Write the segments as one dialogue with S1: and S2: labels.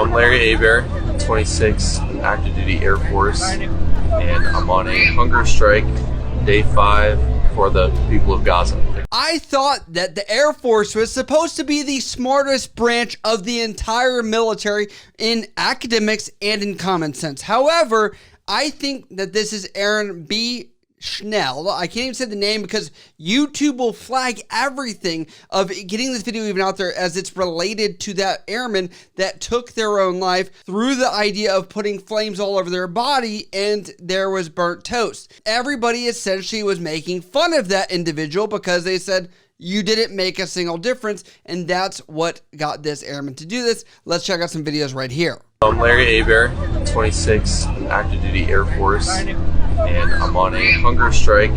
S1: I'm Larry Aber, 26, active duty Air Force, and I'm on a hunger strike, day 5, for the people of Gaza.
S2: I thought that the Air Force was supposed to be the smartest branch of the entire military in academics and in common sense. However, I think that this is Aaron B. Schnell. I can't even say the name because YouTube will flag everything of getting this video even out there as it's related to that airman that took their own life through the idea of putting flames all over their body and there was burnt toast. Everybody essentially was making fun of that individual because they said, you didn't make a single difference, and that's what got this airman to do this. Let's check out some videos right here.
S1: I'm Larry Aber, 26, active duty Air Force, and I'm on a hunger strike,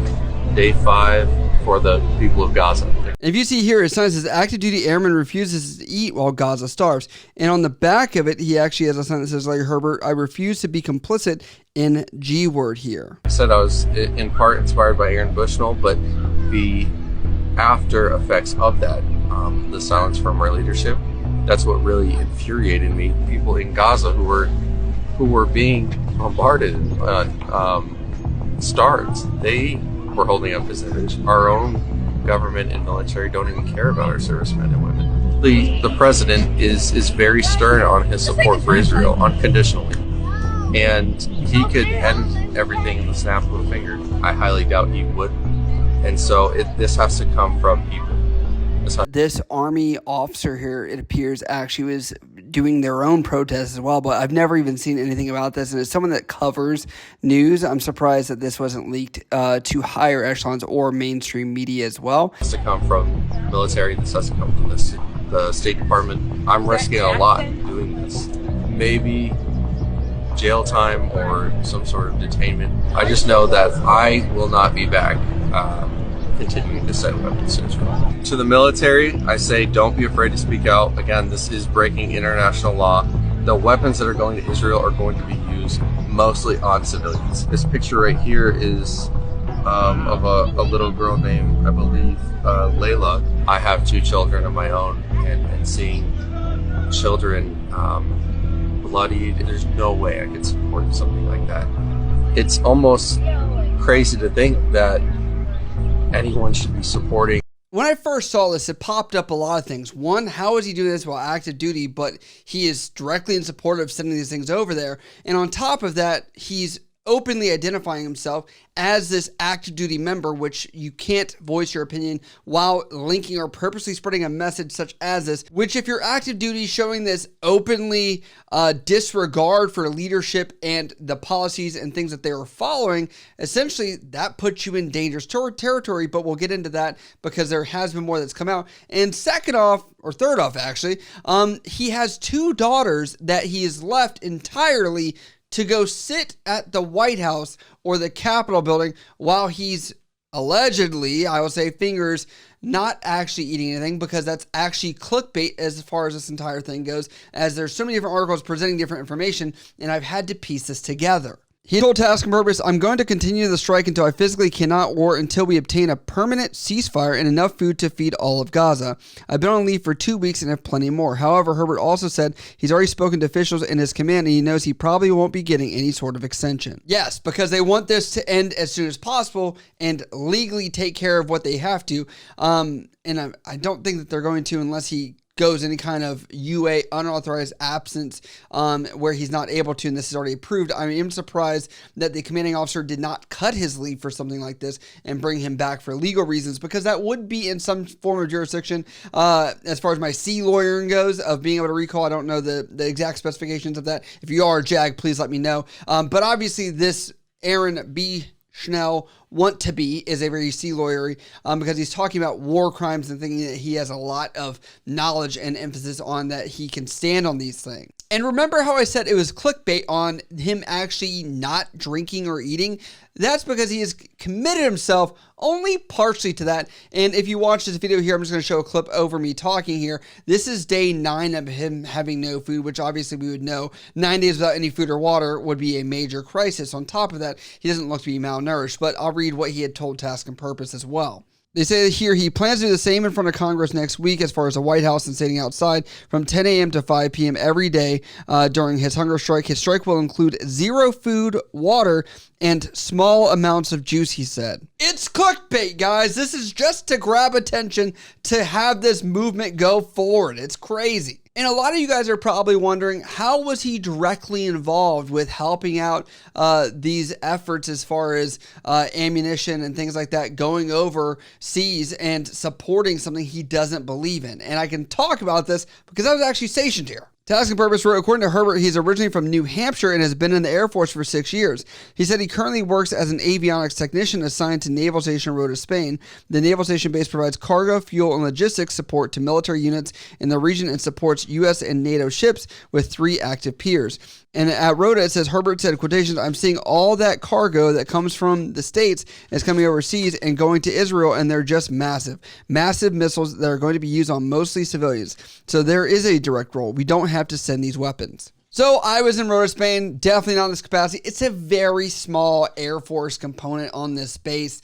S1: day 5, for the people of Gaza.
S2: If you see here, it says active duty airman refuses to eat while Gaza starves. And on the back of it, he actually has a sign that says, Larry Herbert, I refuse to be complicit in G word here.
S1: I said I was in part inspired by Aaron Bushnell, but the after effects of that, the silence from our leadership, that's what really infuriated me. People in Gaza who were being bombarded, starved, they were holding up his image. Our own government and military don't even care about our servicemen and women. The president is very stern on his support for Israel, unconditionally. And he could end everything in the snap of a finger. I highly doubt he would. And so this has to come from people.
S2: This Army officer here, it appears, actually was doing their own protest as well, but I've never even seen anything about this. And as someone that covers news, I'm surprised that this wasn't leaked to higher echelons or mainstream media as well.
S1: This has to come from military. This has to come from the State Department. I'm risking a lot doing this. Maybe jail time or some sort of detainment. I just know that I will not be back continuing to send weapons to Israel. To the military, I say don't be afraid to speak out. Again, this is breaking international law. The weapons that are going to Israel are going to be used mostly on civilians. This picture right here is of a little girl named, I believe, Layla. I have 2 children of my own, and seeing children bloodied, there's no way I could support something like that. It's almost crazy to think that anyone should be supporting.
S2: When I first saw this, it popped up a lot of things. One, how is he doing this while active duty, but he is directly in support of sending these things over there? And on top of that, he's openly identifying himself as this active duty member, which you can't voice your opinion while linking or purposely spreading a message such as this, which if you're active duty showing this openly disregard for leadership and the policies and things that they are following, essentially that puts you in dangerous territory, but we'll get into that because there has been more that's come out. And second off, or third off actually, he has 2 daughters that he has left entirely to go sit at the White House or the Capitol building while he's allegedly, I will say fingers, not actually eating anything, because that's actually clickbait as far as this entire thing goes, as there's so many different articles presenting different information, and I've had to piece this together. He told Task and Purpose, I'm going to continue the strike until I physically cannot or until we obtain a permanent ceasefire and enough food to feed all of Gaza. I've been on leave for 2 weeks and have plenty more. However, Herbert also said he's already spoken to officials in his command and he knows he probably won't be getting any sort of extension. Yes, because they want this to end as soon as possible and legally take care of what they have to. And I don't think that they're going to unless he goes any kind of UA unauthorized absence where he's not able to, and this is already approved. I am surprised that the commanding officer did not cut his leave for something like this and bring him back for legal reasons, because that would be in some form of jurisdiction as far as my C lawyering goes of being able to recall. I don't know the exact specifications of that. If you are a JAG, please let me know. But obviously this Aaron B. Schnell is a very C lawyery because he's talking about war crimes and thinking that he has a lot of knowledge and emphasis on that he can stand on these things. And remember how I said it was clickbait on him actually not drinking or eating? That's because he has committed himself only partially to that. And if you watch this video here, I'm just going to show a clip over me talking here. This is day 9 of him having no food, which obviously we would know 9 days without any food or water would be a major crisis. On top of that, he doesn't look to be malnourished, but I'll read what he had told Task and Purpose as well. They say here he plans to do the same in front of Congress next week as far as the White House and sitting outside from 10 a.m. to 5 p.m. every day during his hunger strike. His strike will include zero food, water, and small amounts of juice, he said. It's clickbait, guys. This is just to grab attention to have this movement go forward. It's crazy. And a lot of you guys are probably wondering, how was he directly involved with helping out these efforts as far as ammunition and things like that going overseas and supporting something he doesn't believe in? And I can talk about this because I was actually stationed here. Task and Purpose wrote, according to Herbert, he's originally from New Hampshire and has been in the Air Force for 6 years. He said he currently works as an avionics technician assigned to Naval Station Rota, Spain. The Naval Station base provides cargo, fuel, and logistics support to military units in the region and supports U.S. and NATO ships with 3 active piers. And at Rota, it says, Herbert said, quotations, I'm seeing all that cargo that comes from the States is coming overseas and going to Israel, and they're just massive. Massive missiles that are going to be used on mostly civilians. So there is a direct role. We don't have to send these weapons. So I was in Rota, Spain, definitely not in this capacity. It's a very small Air Force component on this base.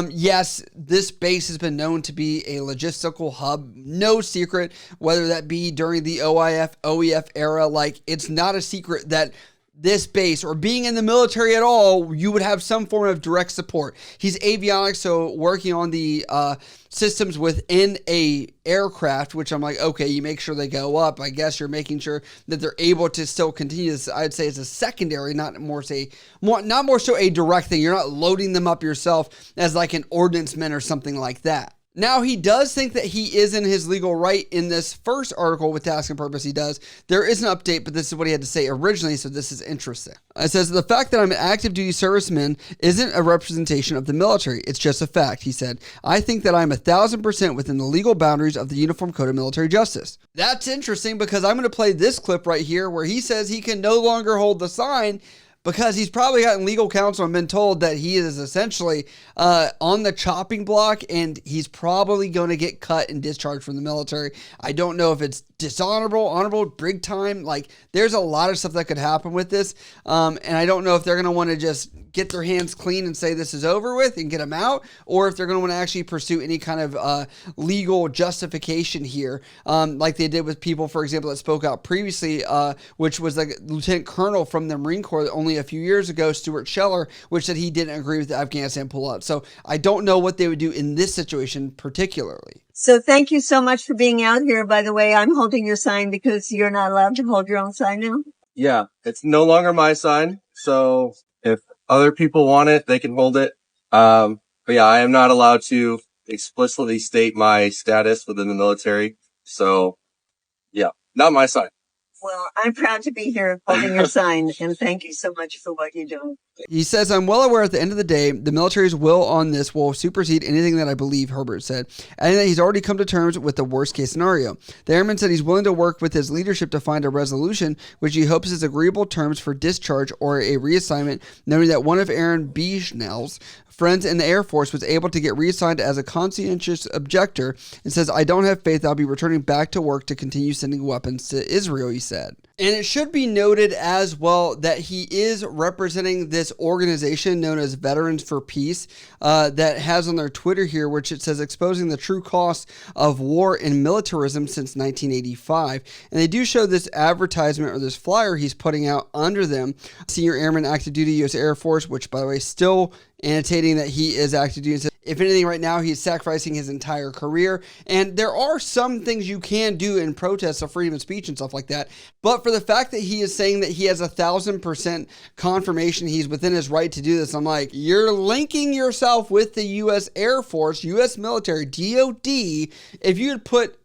S2: Yes, this base has been known to be a logistical hub. No secret, whether that be during the OIF, OEF era, like it's not a secret that this base or being in the military at all, you would have some form of direct support. He's avionics, so working on the systems within a aircraft, which I'm like, okay, you make sure they go up. I guess you're making sure that they're able to still continue this. I'd say it's a secondary, not more so a direct thing. You're not loading them up yourself as like an ordnanceman or something like that. Now, he does think that he is in his legal right in this first article with Task and Purpose. He does. There is an update, but this is what he had to say originally, so this is interesting. It says, the fact that I'm an active duty serviceman isn't a representation of the military. It's just a fact, he said. I think that I'm 1,000% within the legal boundaries of the Uniform Code of Military Justice. That's interesting because I'm going to play this clip right here where he says he can no longer hold the sign because he's probably gotten legal counsel and been told that he is essentially on the chopping block and he's probably going to get cut and discharged from the military. I don't know if it's dishonorable, honorable, big time. Like, there's a lot of stuff that could happen with this. And I don't know if they're going to want to just get their hands clean and say this is over with and get him out, or if they're going to want to actually pursue any kind of legal justification here, like they did with people, for example, that spoke out previously, which was like Lieutenant Colonel from the Marine Corps only a few years ago, Stuart Scheller, which said he didn't agree with the Afghanistan pullout. So I don't know what they would do in this situation particularly.
S3: So thank you so much for being out here. By the way, I'm holding your sign because you're not allowed to hold your own sign now.
S1: Yeah, it's no longer my sign. So if other people want it, they can hold it. But yeah, I am not allowed to explicitly state my status within the military. So yeah, not my sign.
S3: Well, I'm proud to be here holding your sign, and thank you so much for what you do.
S2: He says, I'm well aware at the end of the day, the military's will on this will supersede anything that I believe, Herbert said, and that he's already come to terms with the worst case scenario. The airman said he's willing to work with his leadership to find a resolution, which he hopes is agreeable terms for discharge or a reassignment, noting that one of Aaron Bushnell's friends in the Air Force was able to get reassigned as a conscientious objector and says, I don't have faith I'll be returning back to work to continue sending weapons to Israel, he said. And it should be noted as well that he is representing this organization known as Veterans for Peace that has on their Twitter here, which it says exposing the true cost of war and militarism since 1985. And they do show this advertisement or this flyer he's putting out under them. Senior Airman Active Duty U.S. Air Force, which by the way, still annotating that he is active duty. If anything, right now, he's sacrificing his entire career. And there are some things you can do in protests of freedom of speech and stuff like that. But for the fact that he is saying that he has 1,000% confirmation he's within his right to do this, I'm like, you're linking yourself with the U.S. Air Force, U.S. military, DOD. If you had put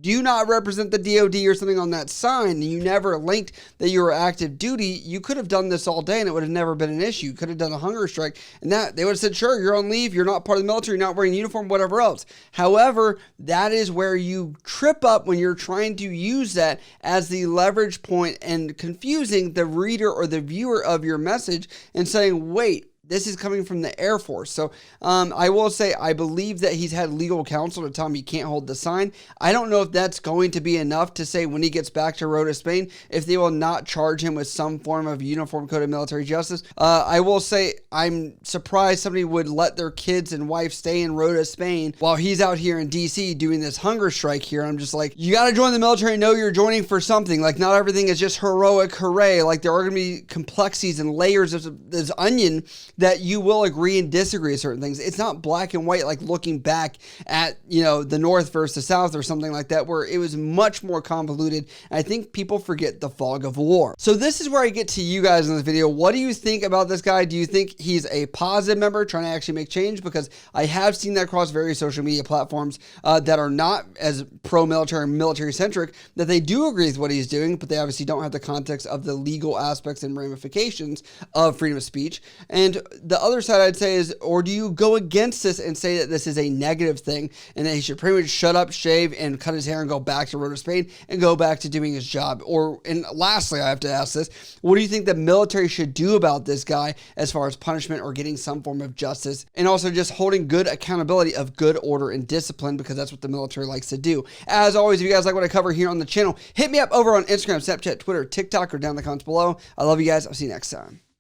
S2: do not represent the DOD or something on that sign, and you never linked that you were active duty, you could have done this all day and it would have never been an issue. You could have done a hunger strike and that they would have said, sure, you're on leave, you're not part of the military, you're not wearing a uniform, whatever else. However, that is where you trip up when you're trying to use that as the leverage point and confusing the reader or the viewer of your message and saying, wait, this is coming from the Air Force. So I will say I believe that he's had legal counsel to tell him he can't hold the sign. I don't know if that's going to be enough to say when he gets back to Rota, Spain, if they will not charge him with some form of uniform code of military justice. I will say I'm surprised somebody would let their kids and wife stay in Rota, Spain while he's out here in DC doing this hunger strike here. I'm just like, you got to join the military. Know you're joining for something. Like, not everything is just heroic hooray. Like, there are going to be complexities and layers of this onion that you will agree and disagree with certain things. It's not black and white, like looking back at, you know, the North versus the South or something like that, where it was much more convoluted. And I think people forget the fog of war. So this is where I get to you guys in this video. What do you think about this guy? Do you think he's a positive member trying to actually make change? Because I have seen that across various social media platforms that are not as pro-military and military-centric, that they do agree with what he's doing, but they obviously don't have the context of the legal aspects and ramifications of freedom of speech. And the other side I'd say is, or do you go against this and say that this is a negative thing and that he should pretty much shut up, shave, and cut his hair and go back to Rota, Spain and go back to doing his job? Or, and lastly, I have to ask this, what do you think the military should do about this guy as far as punishment or getting some form of justice, and also just holding good accountability of good order and discipline, because that's what the military likes to do. As always, if you guys like what I cover here on the channel, hit me up over on Instagram, Snapchat, Twitter, TikTok, or down in the comments below. I love you guys. I'll see you next time.